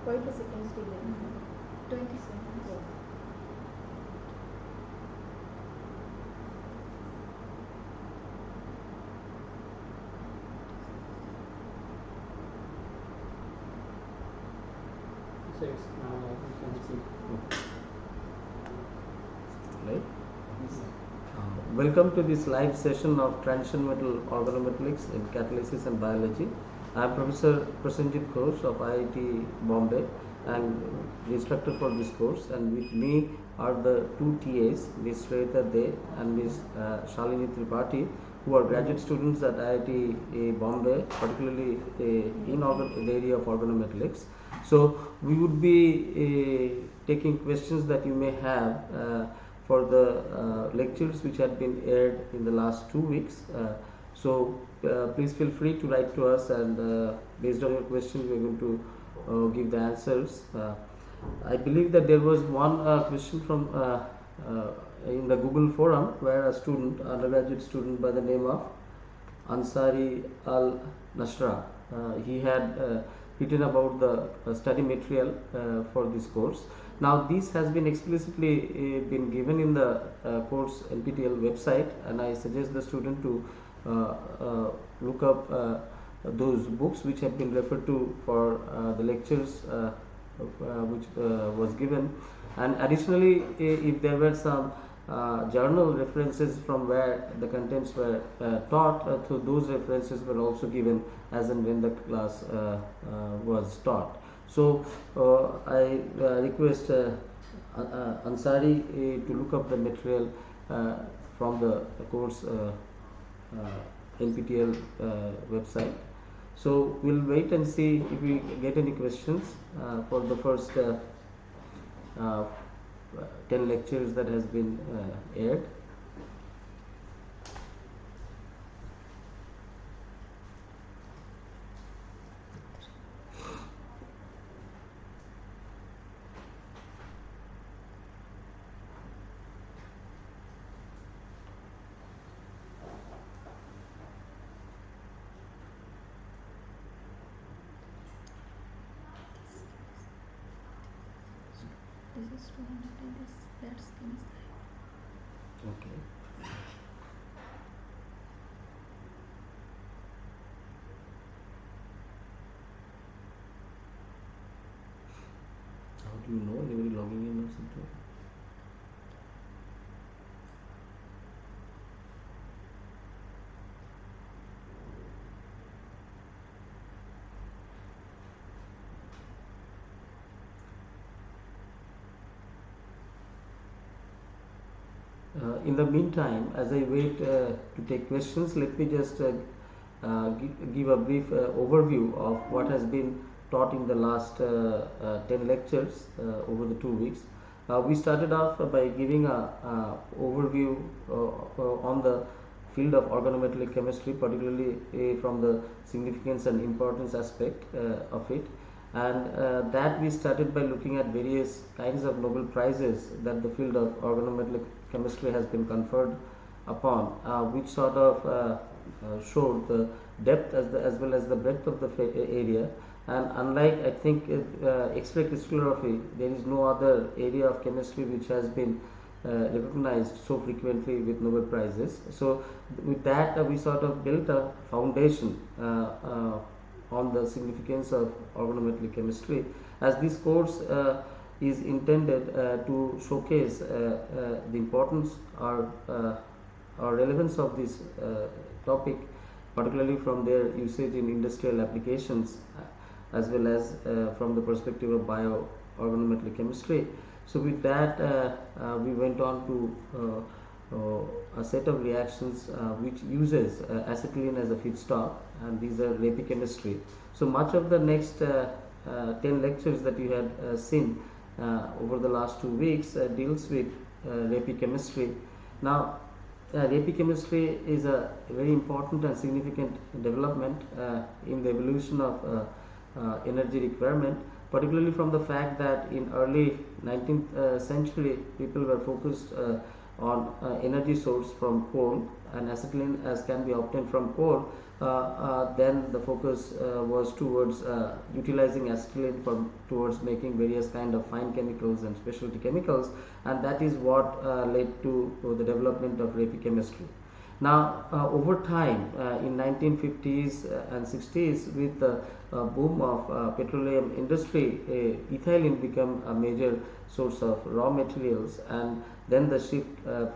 20 seconds delay. 20 seconds. Yeah. So it's you can see. Right. Welcome to this live session of Transition Metal Organometallics in Catalysis and Biology. I am Professor Prasenjit Ghosh of IIT Bombay and the instructor for this course, and with me are the two TAs, Ms. Shweta De and Ms. Shalini Tripathi, who are graduate students at IIT Bombay, particularly in the area of organometallics. So we would be taking questions that you may have for the lectures which had been aired in the last 2 weeks. So please feel free to write to us, and based on your questions we are going to give the answers. I believe that there was one question from in the Google forum where a student, undergraduate student by the name of Ansari Al Nashra, he had written about the study material for this course. Now this has been explicitly been given in the course NPTEL website, and I suggest the student to look up those books which have been referred to for the lectures which was given, and additionally if there were some journal references from where the contents were taught, so those references were also given as and when the class was taught. So I request Ansari to look up the material from the course NPTEL website. So we'll wait and see if we get any questions for the first 10 lectures that has been aired. This is 200 and this that skin is Okay. How do you know? Anybody logging in or something? In the meantime, as I wait to take questions, let me just give a brief overview of what has been taught in the last 10 lectures over the 2 weeks. We started off by giving a overview on the field of organometallic chemistry, particularly from the significance and importance aspect of it, and that we started by looking at various kinds of Nobel Prizes that the field of organometallic chemistry has been conferred upon, which sort of showed the depth as well as the breadth of the area. And unlike, I think, X-ray crystallography, there is no other area of chemistry which has been recognized so frequently with Nobel Prizes. So with that we sort of built a foundation on the significance of organometallic chemistry, as this course is intended to showcase the importance or relevance of this topic, particularly from their usage in industrial applications as well as from the perspective of bioorganometallic chemistry. So with that we went on to a set of reactions which uses acetylene as a feedstock, and these are Repi chemistry. So much of the next 10 lectures that you had seen over the last 2 weeks deals with Repi chemistry. Now Repi chemistry is a very important and significant development in the evolution of energy requirement, particularly from the fact that in early 19th century people were focused on energy source from coal and acetylene as can be obtained from coal, then the focus was towards utilizing acetylene towards making various kind of fine chemicals and specialty chemicals, and that is what led to the development of Repi chemistry. Now, over time, in 1950s and 60s, with the boom of petroleum industry, ethylene became a major source of raw materials, and then the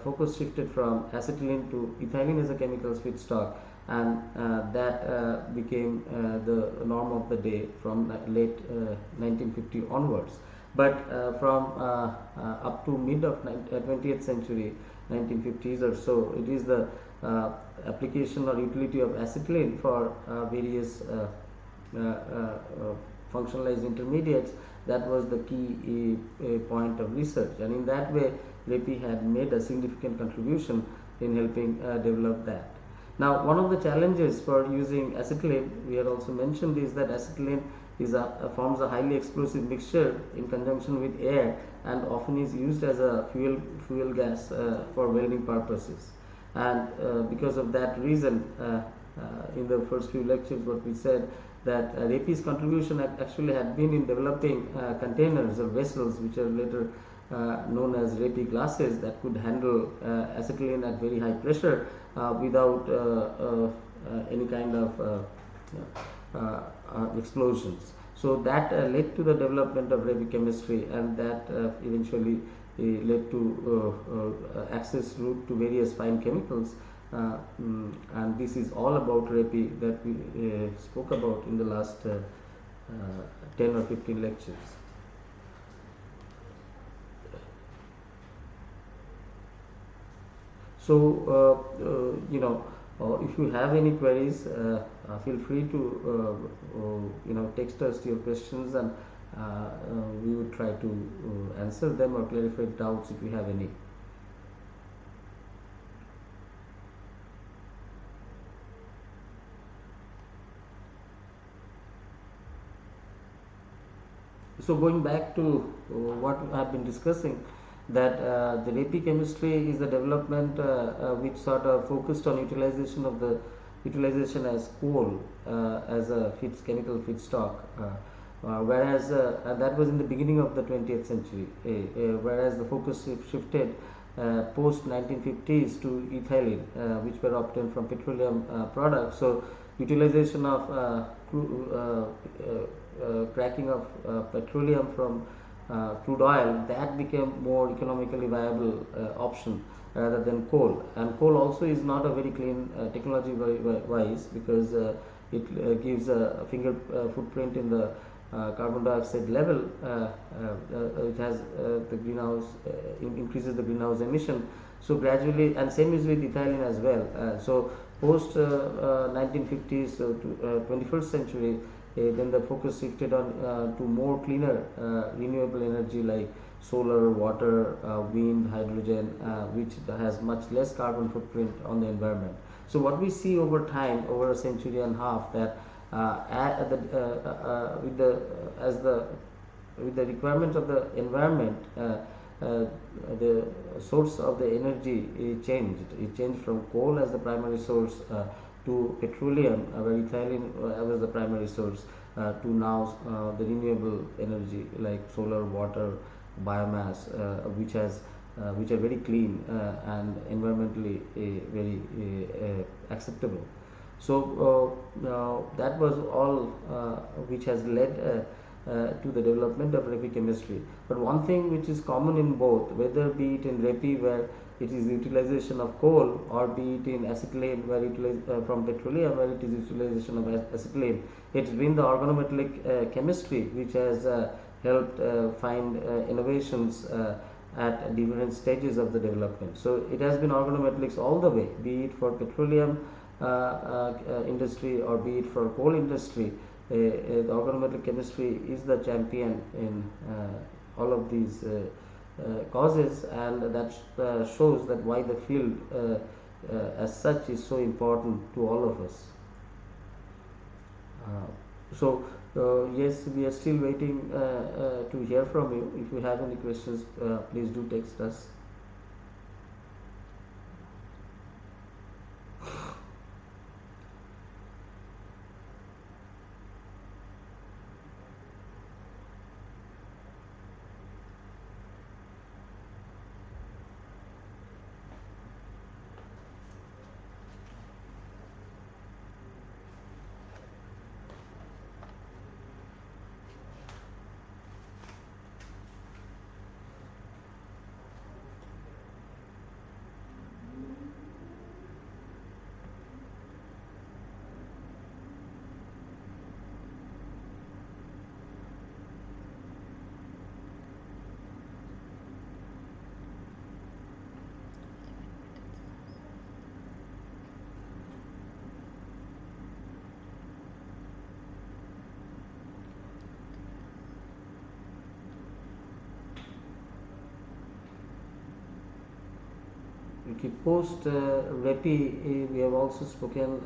focus shifted from acetylene to ethylene as a chemical feedstock, and that became the norm of the day from late 1950 onwards. But from up to mid of 20th century, 1950s or so, it is the application or utility of acetylene for various functionalized intermediates that was the key point of research, and in that way Repi had made a significant contribution in helping develop that. Now, one of the challenges for using acetylene, we had also mentioned, is that acetylene forms a highly explosive mixture in conjunction with air and often is used as a fuel gas for welding purposes. And because of that reason, in the first few lectures what we said, that Repi's contribution actually had been in developing containers or vessels which are later known as Repi glasses that could handle acetylene at very high pressure without any kind of explosions. So that led to the development of Repi chemistry, and that eventually led to access route to various fine chemicals, and this is all about Repi that we spoke about in the last 10 or 15 lectures. So if you have any queries, feel free to text us your questions, and we would try to answer them or clarify doubts if you have any. So going back to what I have been discussing, that the Repi chemistry is the development which sort of focused on utilization as coal as a chemical feedstock, whereas that was in the beginning of the 20th century, whereas the focus shifted post 1950s to ethylene, which were obtained from petroleum products. So utilization of cracking of petroleum from crude oil, that became more economically viable option rather than coal. And coal also is not a very clean technology wise, because it gives a footprint in the carbon dioxide level. It has the greenhouse increases the greenhouse emission. So gradually, and same is with ethylene as well. So post 1950s to 21st century, then the focus shifted on to more cleaner renewable energy like solar, water, wind, hydrogen, which has much less carbon footprint on the environment. So what we see over time, over a century and a half, that with the requirements of the environment, the source of the energy changed. It changed from coal as the primary source to petroleum, where ethylene was the primary source, to now the renewable energy like solar, water, biomass, which are very clean and environmentally very acceptable. So that was all which has led to the development of Repi chemistry. But one thing which is common in both, whether be it in Repi where it is utilization of coal, or be it in acetylene where from petroleum where it is utilization of acetylene, it's been the organometallic chemistry which has helped find innovations at different stages of the development. So it has been organometallics all the way, be it for petroleum industry or be it for coal industry. The organometallic chemistry is the champion in all of these causes, and that shows that why the field as such is so important to all of us. Yes, we are still waiting to hear from you. If you have any questions, please do text us. okay, post REPI, we have also spoken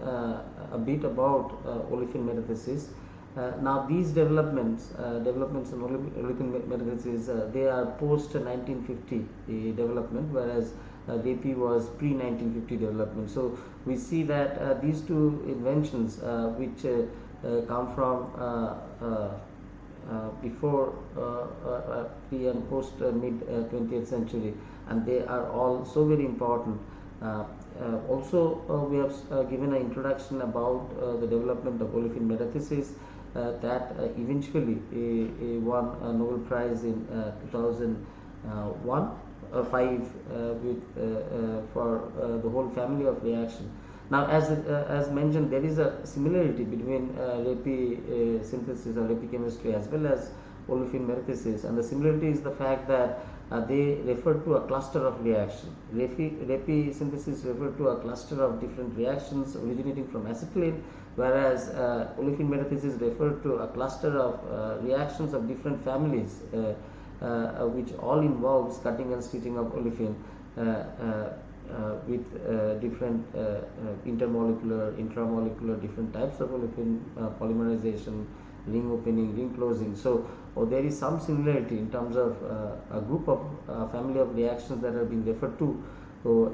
a bit about olefin metathesis. Now these developments in olefin metathesis, they are post 1950 development, whereas REPI was pre 1950 development. So we see that these two inventions, which come from before pre and post mid 20th century, and they are all so very important. Also, we have given an introduction about the development of olefin metathesis that eventually won a Nobel Prize in 2001 5 with for the whole family of reaction. Now, as mentioned, there is a similarity between REPI synthesis or REPI chemistry as well as olefin metathesis, and the similarity is the fact that they refer to a cluster of reaction. REPI synthesis refer to a cluster of different reactions originating from acetylene, whereas olefin metathesis refer to a cluster of reactions of different families, which all involves cutting and stitching of olefin with different intermolecular, intramolecular, different types of olefin polymerization, ring opening, ring closing. So there is some similarity in terms of a group of family of reactions that are being referred to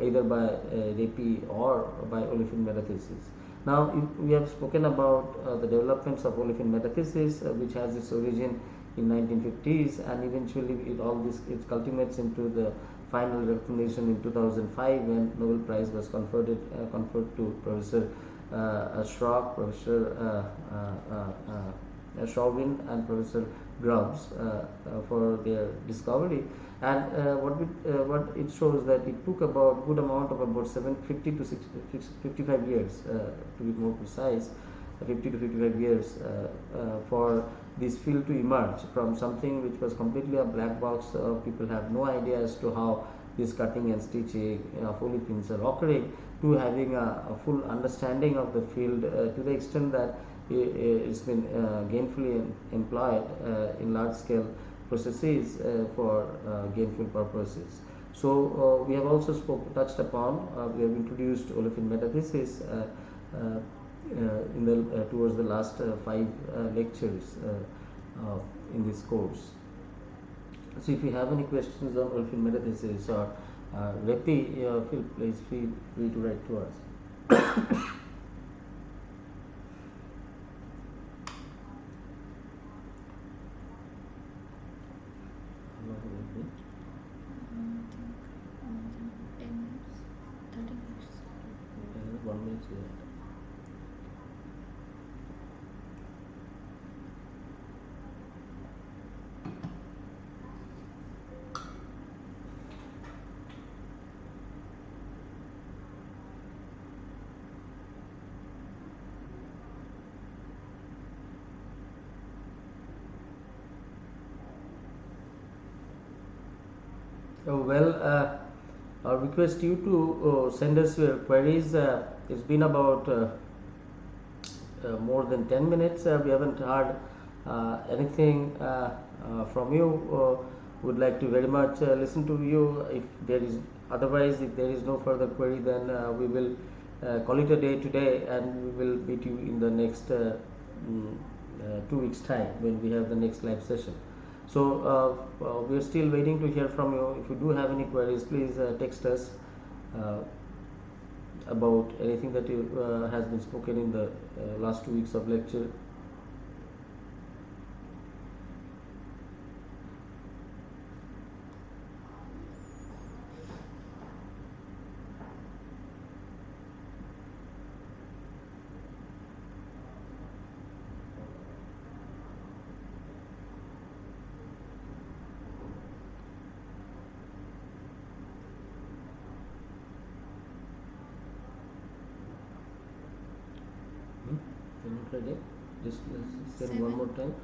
either by REPI or by olefin metathesis. Now we have spoken about the developments of olefin metathesis, which has its origin in 1950s, and eventually it culminates into the final recognition in 2005 when Nobel Prize was conferred to Professor Schrock, Professor Chauvin, and Professor Grubbs for their discovery. And what it shows that it took about good amount of about 750 to 55 years, to be more precise, 50 to 55 years for this field to emerge from something which was completely a black box. People have no idea as to how this cutting and stitching of olefins are occurring, to having a full understanding of the field to the extent that it's been gainfully employed in large scale processes for gainful purposes. So we have also touched upon, we have introduced olefin metathesis towards the last 5 lectures in this course. So if you have any questions on olefin metathesis or REPI, please feel free to write to us. How long will it be? I think 10 minutes, 30 minutes. 1 minute left. I'll request you to send us your queries. It's been about more than 10 minutes. We haven't heard anything from you. Would like to very much listen to you. If there is if there is no further query, then we will call it a day today, and we will meet you in the next 2 weeks time when we have the next live session. So we are still waiting to hear from you. If you do have any queries, please text us about anything that has been spoken in the last 2 weeks of lecture. Can you try that? Just send one more time.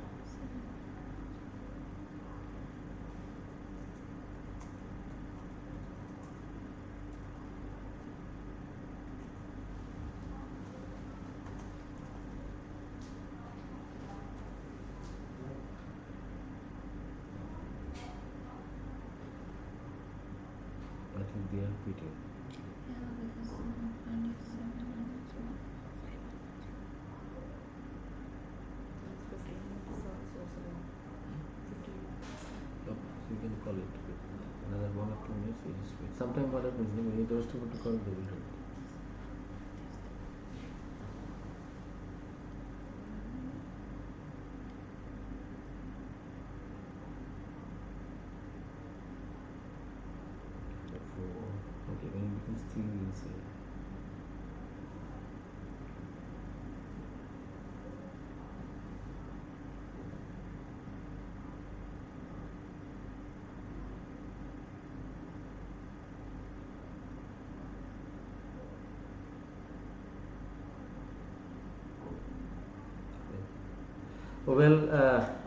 I think they are repeating. Yeah, because 97 minus 1, 500. That's the same with the source also like 50. Okay, so you can call it another 1 or 2 minutes. We just wait. Sometime what happens, when you those people to call, they will do it. Okay, when it becomes 3, we will say. Well,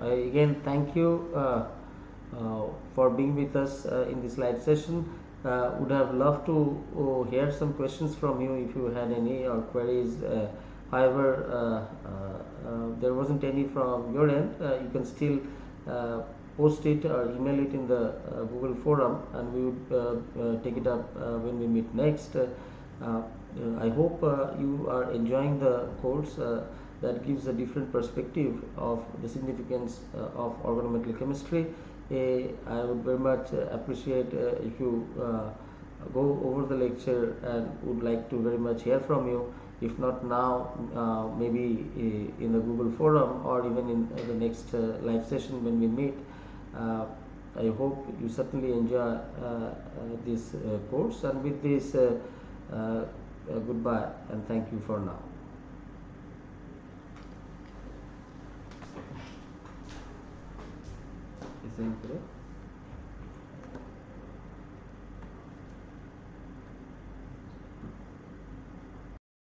I again thank you for being with us in this live session. Would have loved to hear some questions from you if you had any or queries. However, there wasn't any from your end. You can still post it or email it in the Google forum, and we would take it up when we meet next. I hope you are enjoying the course. That gives a different perspective of the significance of organometallic chemistry. I would very much appreciate if you go over the lecture, and would like to very much hear from you. If not now, maybe in the Google forum or even in the next live session when we meet. I hope you certainly enjoy this course, and with this goodbye and thank you for now. Is that correct?